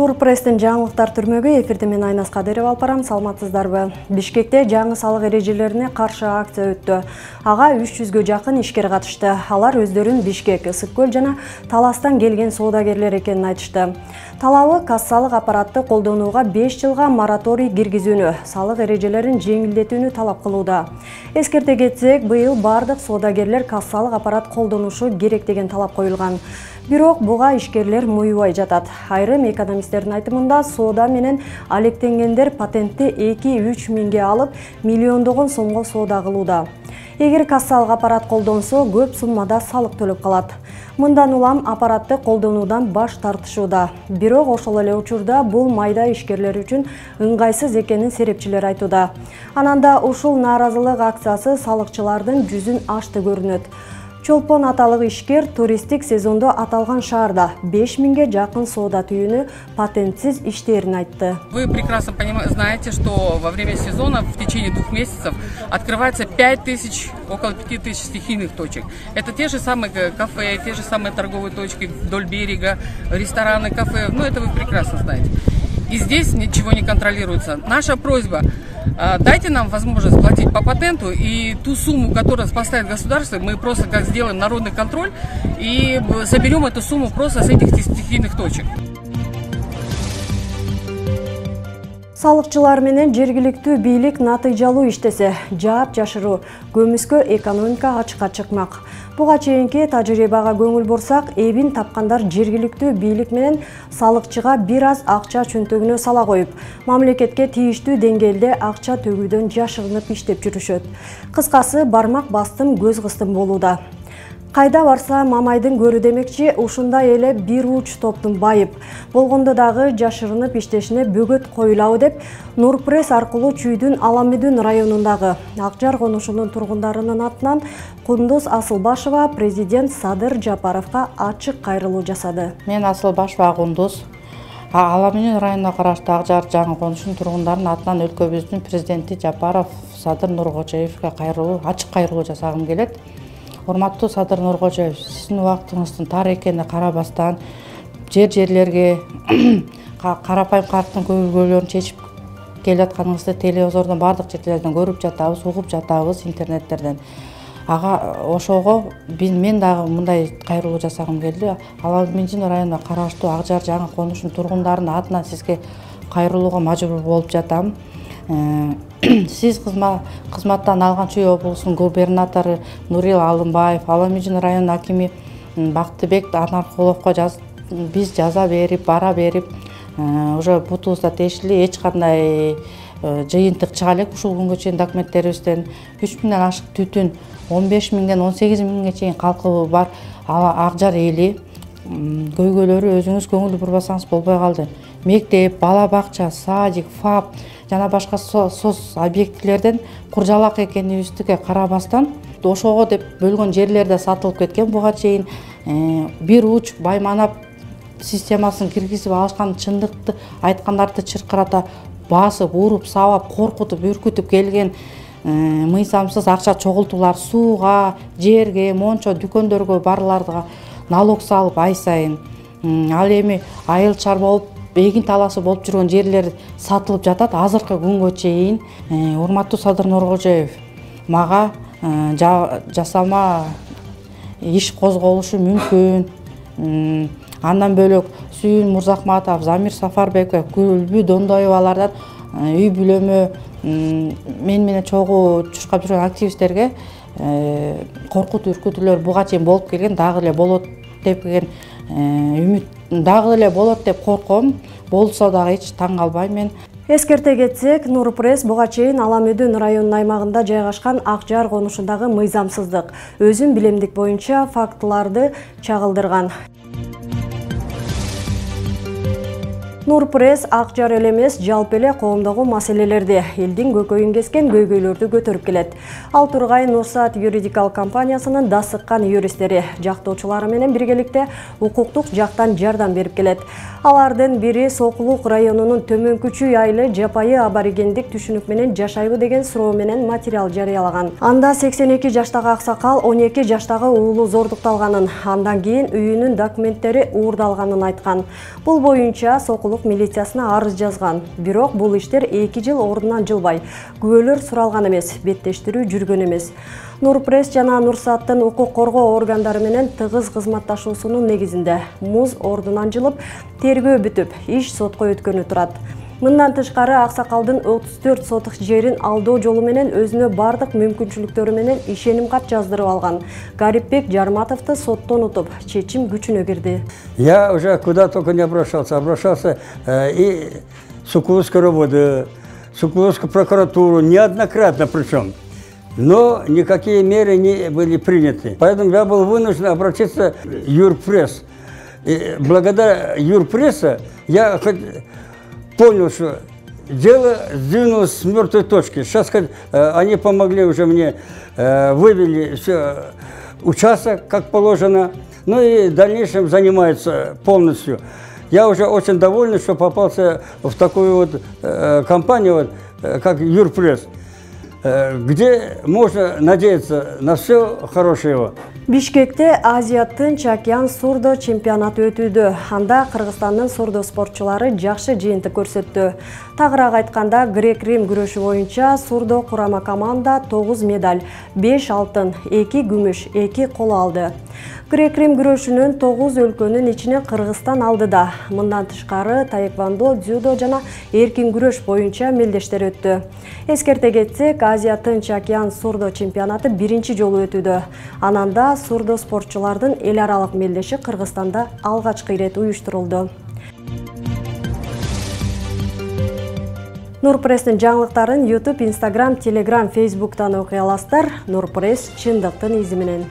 Нур Пресстин жаңылыктар түрмөгү эфирде мен Айнас Кадыров алып барам. Саламатсыздарбы? Бишкекте жаңы салык эрежелерине каршы акция өттү. Ага 300гө жакын ишкер катышты. Алар өздөрүн Бишкек, Ысык көл жана Таластан келген соодагерлер экенин айтышты. Талабы кассалык аппаратты колдонууга 5 жылга мораторий киргизүүнү, салык эрежелерин жеңилдетүүнү талап кылууда. Эскерте кетсек, быйыл бардык соодагерлер кассалык аппарат колдонушу керек деген талап коюлган. Бирок буга ишкерлер муйбай жатат. Айрым экономисттердин айтымында соода менен алектенгендер патентти 2-3 миңге алып, миллиондогон сомго соода кылууда. Эгер кассалык аппарат колдонсо, көп суммада салык төлөп калат. Мындан улам аппаратты колдонуудан баш тартышууда. Бирок ошол эле учурда бул майда ишкерлер үчүн ыңгайсыз экенин серепчилер айтууда. Ананда ушул нааразылык акциясы салыкчылардын жүзүн ачты көрүнөт. Чолпон аталык ишкер туристтик сезондо аталган шаарда 5 миңге жакын соода түйүнү патентсиз иштээрин айтты. Вы прекрасно знаете, что во время сезона в течение 2 месяцев открывается 5000, около 5000 стихийных точек. Это те же самые кафе, те же самые торговые точки вдоль берега, рестораны, кафе. Ну, это вы прекрасно знаете. И здесь ничего не контролируется. Наша просьба: дайте нам возможность платить по патенту, и ту сумму, которую поставит государство, мы просто как сделаем народный контроль и соберем эту сумму просто с этих стихийных точек. Салыкчылар менен жергиликтүү бийлик натыйжалуу иштесе, жаап жашыруу көмүскө экономикага ачыкка чыкмак. Буга чейинки тажрыйбага көңүл бурсак, эбин тапкандар жергиликтүү бийлик менен салыкчыга бир аз акча чөнтөгүнө сала коюп, мамлекетке тийиштүү деңгээлде акча төгүүдөн жашырынып иштеп жүрүшөт. Кыскасы, бармак бастым, көз кыстым болууда. Кайда барса мамайдын көрү демекчи, ушундай эле бир уч топтун байып болгондо дагы жашырынып иштешине бөгөт коюлабы деп Нур Пресс аркылуу Чүйдүн Аламүдүн районундагы Акжар конушунун тургундарынын атынан Кундуз Асылбашева президент Садыр Жапаровго ачык кайрылуу жасады. Мен Асылбашева Кундуз, Аламүдүн районуна караштуу Акжар жаңы конушунун тургундарынын атынан өлкөбүздүн президенти Жапаров Садыр Нуркожоевго ачык кайрылуу жасагым келет. Урматтуу Садыр Нуркожоев, сиздин убактыңыздын тар экенине карабастан, жерлерге карапайым калктын көйгөйлөрүн чечип келатканыңызды телевизордон бардык жерлерден көрүп жатабыз, угуп жатабыз, интернеттерден. Ага ошого мен дагы мындай кайрылуу жасагым келди. Аламүдүн районуна караштуу Акжар жаңы конушунун тургундарынын атынан сизге кайрылууга мажбур болуп жатам. Сиз кызматтан алган Чүй облусунун губернатору Нурил Алымбаев, Аламүдүн районунун акими Бактыбек Анаркуловго биз жаза берип, бара берип, уже бутубузда тешили, эч кандай жыйынтык чыга элек ушул күнгө чейин документтерибизден 3 миңден ашык түтүн, 15 миңден 18 миңге чейин калкы бар Акжар эли көйгөйлөрү өзүңүз көңүл бурбасаңыз болбой калды. Мектеп, бала бакча, садик, ФАП жана башка соц объектилерден куржалак экенибизге карабастан, ошого деп бөлгөн жерлерде сатылып кеткен. Буга чейин бир уч байманап системасын киргизип алышкан, чындыкты айткандарды чыркырата басып, уруп, сабап, коркутуп, үркүтүп келген мыйзамсыз акча чогултуулар сууга, жерге, мончо, дүкөндөргө барларга налог салып ай сайын. Ал эми айыл-чар болуп, эгин таласы болуп жүргөн жерлер сатылып жатат. Азыркы күнгө чейин урматтуу Садыр Нуркожоев, мага жасалма иш козголушу мүмкүн. Андан бөлөк Сүйүн Мурзахматов, Замир Сафарбеков, Күлбү Дондоевалардан үй бүлөмө мен менен чогуу чуркап жүргөн активисттерге коркут үркүтүүлөр буга чейин болуп келген, дагы эле болот деп үмүт, дагы эле болот деп корком. Болсо дагы эч таң калбайм мен. Эскерте кетсек, Нур Пресс буга чейин Аламүдүн районунун аймагында жайгашкан Акжар конушундагы мыйзамсыздык, өзүн билемдик боюнча фактыларды чагылдырган. Нур Пресс Акжар эле эмес, жалпы эле коомдогу маселелерди, элдин көкөйүн кескен көйгөйлөрдү көтөрүп келет. Ал тургай Нурсаат юридикалык компаниясынын дасыккан юристтери, жактоочулары менен биргеликте укуктук жактан жардам берип келет. Алардын бири Сокулук районунун Төмөнкү Чүй айылы жапайы аборигендик түшүнүк менен жашайбы деген суроо менен материал жарыялаган. Анда 82 жаштагы аксакал 12 жаштагы уулу зордукталганын, андан кийин үйүнүн документтери уурдалганын айткан. Бул боюнча Сокулук коомдук милициясына арыз жазган. Бирок бул иштер 2 жыл ордунан жылбай, күбөлөр суралган эмес, беттештирүү жүргөн эмес. Нурпресс жана Нурсаттын укук коргоо органдары менен тыгыз кызматташуусунун негизинде муз ордунан жылып, тергөө бүтүп, иш сотко өткөнү турат. Мындан тышкары аксакалдын 34 сотук жерин алдоо жолу менен өзүнө бардык мүмкүнчүлүктөрү менен ишеним кат жаздырып алган Гарипбек Жарматовду соттон утуп, чечим күчүнө кирди. Я уже куда только не обращался и в Сокуловскую РОВД, Сокуловскую прокуратуру, неоднократно причем. Но никакие меры не были приняты. Поэтому я был вынужден обратиться в Юрпресс. И благодаря Юрпресса я хоть понял, что дело сдвинулось с мертвой точки. Сейчас они помогли уже мне, вывели все участок, как положено. Ну и в дальнейшем занимаются полностью. Я уже очень доволен, что попался в такую вот компанию, как Юрпресс, где можно надеяться на все хорошее. Бишкекте Азия Тынч океан сурдо чемпионаты өтүүдө. Анда Кыргызстандын сурдо спортчулары жакшы жыйынтык көрсөттү. Тагыраак айтканда, грек-рим күрөшү боюнча сурдо курама команда 9 медаль, 5 алтын, 2 күмүш, 2 коло алды. Грек-рим күрөшүнүн 9 өлкөнүн ичине Кыргызстан алды да. Мындан тышкары таэквондо, дзюдо жана эркин күрөш боюнча мелдештер өттү. Эскерте кетсек, Азия Тынч океан сурдо чемпионаты биринчи жолу өтүүдө. Ананда сурдо спортчулардын эл аралык мелдеши Кыргызстанда алгачкы ирет уюштурулду. Нурпресстин жаңылыктарын YouTube, Instagram, Telegram, Facebook'tan окуй аласыздар. Нурпресс чындыктын изи менен.